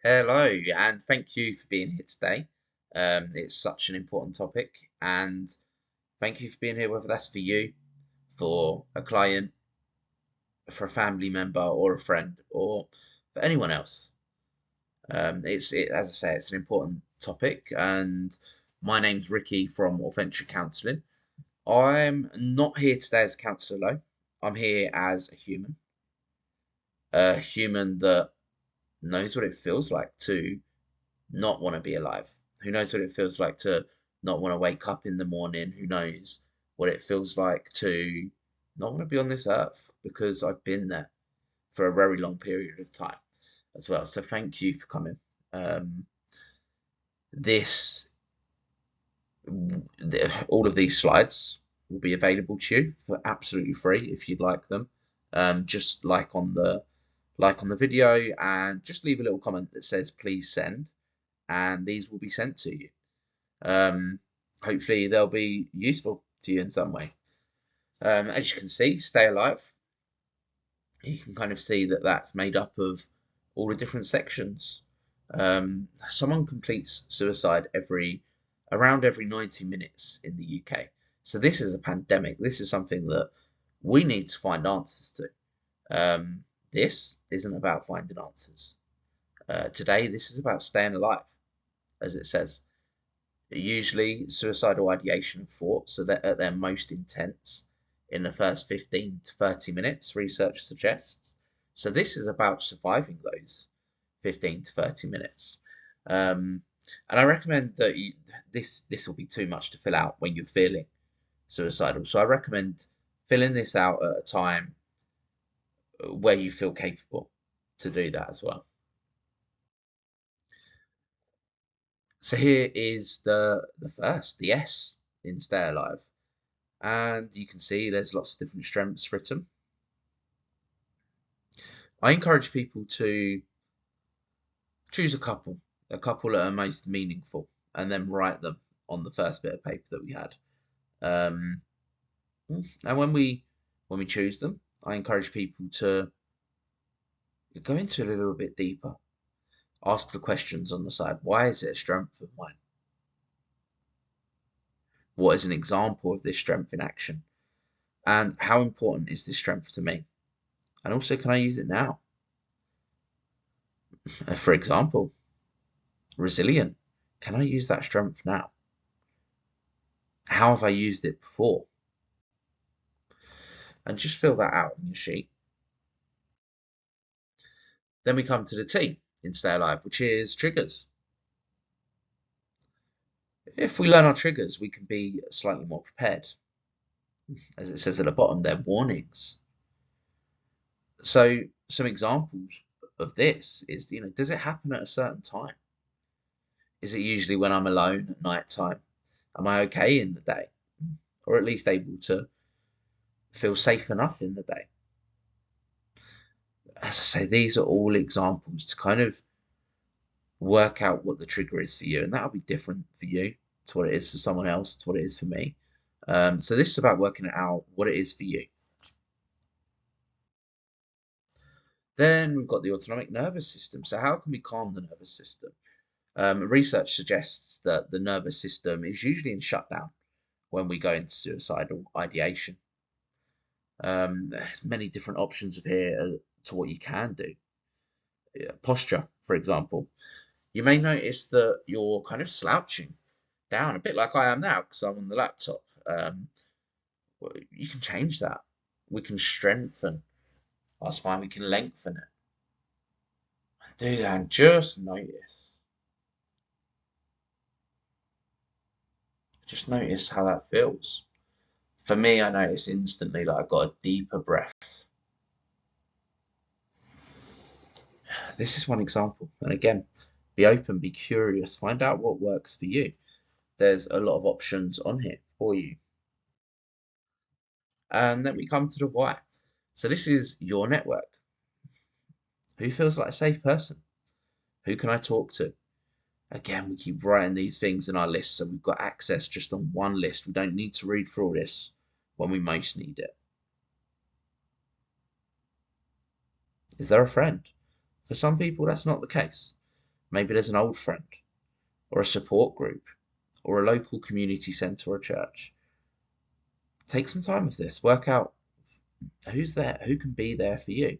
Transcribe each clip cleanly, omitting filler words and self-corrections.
Hello, and thank you for being here today. It's such an important topic, and thank you for being here, whether that's for you, for a client, for a family member, or a friend, or for anyone else. As I say, it's an important topic, and my name's Ricky from Authentic Counselling. I'm not here today as a counsellor, though. I'm here as a human that knows what it feels like to not want to be alive? Who knows what it feels like to not want to wake up in the morning? Who knows what it feels like to not want to be on this earth? Because I've been there for a very long period of time as well. So thank you for coming. Um, this, all of these slides will be available to you for absolutely free if you'd like them. Just like on the video, and just leave a little comment that says please send, and these will be sent to you. Um, Hopefully they'll be useful to you in some way. As you can see, Stay Alive, you can kind of see that that's made up of all the different sections. Someone completes suicide around every 90 minutes in the UK. So this is a pandemic. This is something that we need to find answers to. This isn't about finding answers. Today, this is about staying alive, as it says. Usually, suicidal ideation and thoughts are at their most intense in the first 15 to 30 minutes, research suggests. So, this is about surviving those 15 to 30 minutes. And I recommend that this will be too much to fill out when you're feeling suicidal. So, I recommend filling this out at a time where you feel capable to do that as well. So, here is the S in Stay Alive. And you can see there's lots of different strengths written. I encourage people to choose a couple that are most meaningful, and then write them on the first bit of paper that we had. Um, and when we choose them, I encourage people to go into it a little bit deeper. Ask the questions on the side. Why is it a strength of mine? What is an example of this strength in action? And how important is this strength to me? And also, can I use it now? For example, resilient. Can I use that strength now? How have I used it before? And just fill that out on your sheet. Then we come to the T in Stay Alive, which is triggers. If we learn our triggers, we can be slightly more prepared. As it says at the bottom, they're warnings. So some examples of this is, does it happen at a certain time? Is it usually when I'm alone at night time? Am I okay in the day? Or at least able to feel safe enough in the day? As I say, these are all examples to kind of work out what the trigger is for you, and that'll be different for you to what it is for someone else, to what it is for me. So this is about working out what it is for you. Then we've got the autonomic nervous system. So how can we calm the nervous system? Research suggests that the nervous system is usually in shutdown when we go into suicidal ideation. There's many different options of here to what you can do. Posture, for example. You may notice that you're kind of slouching down, a bit like I am now because I'm on the laptop. You can change that. We can strengthen our spine, we can lengthen it. Do that and just notice. Just notice how that feels. For me, I notice instantly that I got a deeper breath. This is one example. And again, be open, be curious, find out what works for you. There's a lot of options on here for you. And then we come to the why. So this is your network. Who feels like a safe person? Who can I talk to? Again, we keep writing these things in our list, so we've got access just on one list. We don't need to read through all this when we most need it. Is there a friend? For some people, that's not the case. Maybe there's an old friend or a support group or a local community centre or church. Take some time with this. Work out who's there, who can be there for you.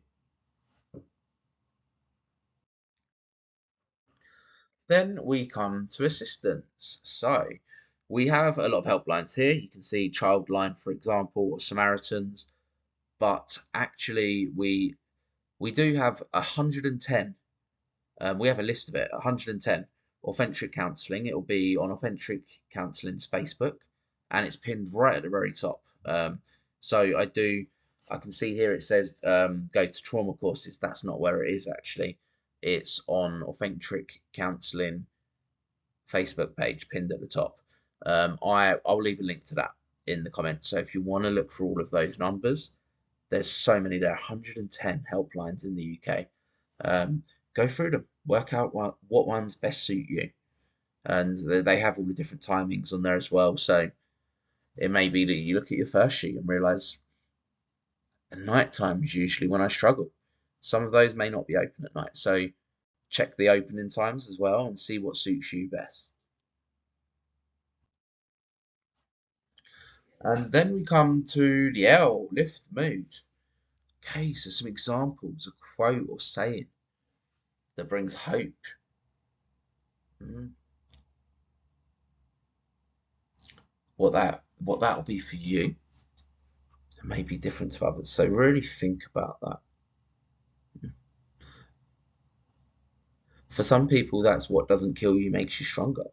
Then we come to assistance. So we have a lot of helplines here. You can see Childline, for example, or Samaritans, but actually we do have 110. We have a list of it, 110 authentic counselling. It will be on authentic counselling's Facebook, and it's pinned right at the very top. So I can see here it says go to trauma courses. That's not where it is actually. It's on authentic counselling Facebook page pinned at the top. I'll leave a link to that in the comments. So if you want to look for all of those numbers, there's so many. There are 110 helplines in the UK. Go through them, work out what ones best suit you, and they have all the different timings on there as well. So it may be that you look at your first sheet and realise night time is usually when I struggle. Some of those may not be open at night, so check the opening times as well and see what suits you best. And then we come to the L, lift mood. Okay, so some examples, a quote or saying that brings hope. Mm, what that'll be for you may be different to others. So really think about that. For some people, that's what doesn't kill you makes you stronger.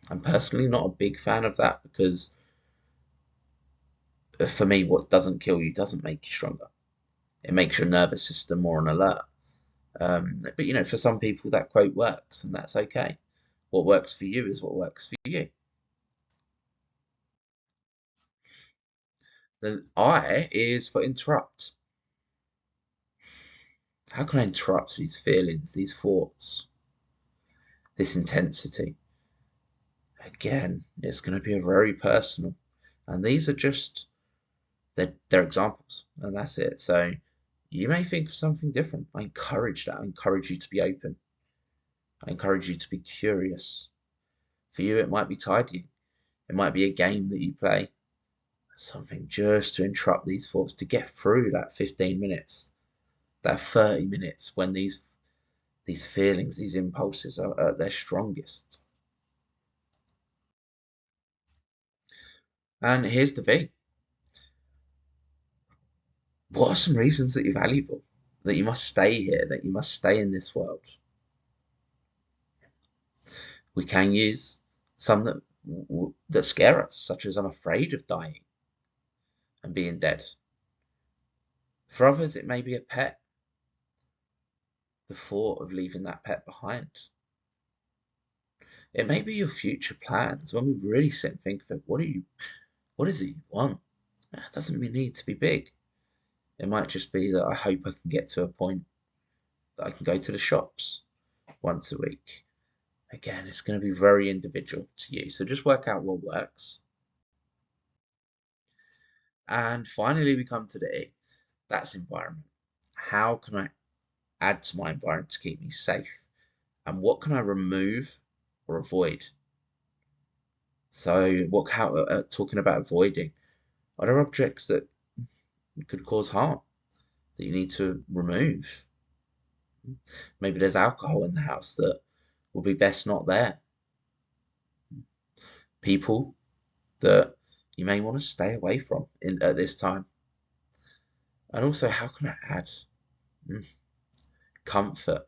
I'm personally not a big fan of that because for me, what doesn't kill you doesn't make you stronger. It makes your nervous system more on alert. But for some people, that quote works, and that's okay. What works for you is what works for you. The I is for interrupt. How can I interrupt these feelings, these thoughts, this intensity? Again, it's going to be very personal. And these are just, they're examples, and that's it. So you may think of something different. I encourage that. I encourage you to be open. I encourage you to be curious. For you, it might be tidying. It might be a game that you play. Something just to interrupt these thoughts, to get through that 15 minutes, that 30 minutes when these feelings, these impulses are at their strongest. And here's the thing. What are some reasons that you're valuable? That you must stay here, that you must stay in this world? We can use some that scare us, such as I'm afraid of dying and being dead. For others, it may be a pet, the thought of leaving that pet behind. It may be your future plans. When we really sit and think of it, what is it you want? It doesn't need to be big. It might just be that I hope I can get to a point that I can go to the shops once a week. Again, it's going to be very individual to you. So just work out what works. And finally, we come to the E. That's environment. How can I add to my environment to keep me safe? And what can I remove or avoid? So, talking about avoiding, are there objects that could cause harm that you need to remove? Maybe there's alcohol in the house that will be best not there. People that you may want to stay away from at this time. And also, how can I add comfort?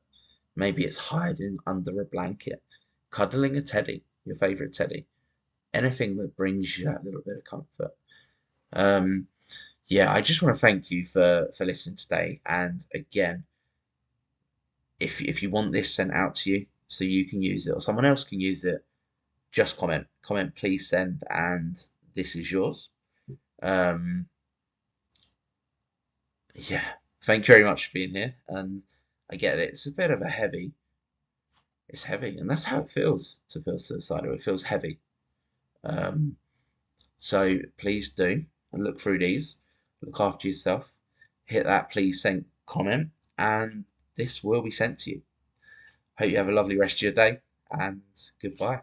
Maybe it's hiding under a blanket, cuddling a teddy, your favorite teddy, anything that brings you that little bit of comfort. Yeah, I just want to thank you for listening today. And again, if you want this sent out to you so you can use it or someone else can use it, just comment, please send, and this is yours. Yeah, thank you very much for being here. And I get it, it's a bit of a heavy, it's heavy, and that's how it feels to feel suicidal. It feels heavy. So please do and look through these, look after yourself, hit that please send comment, and this will be sent to you. Hope you have a lovely rest of your day, and goodbye.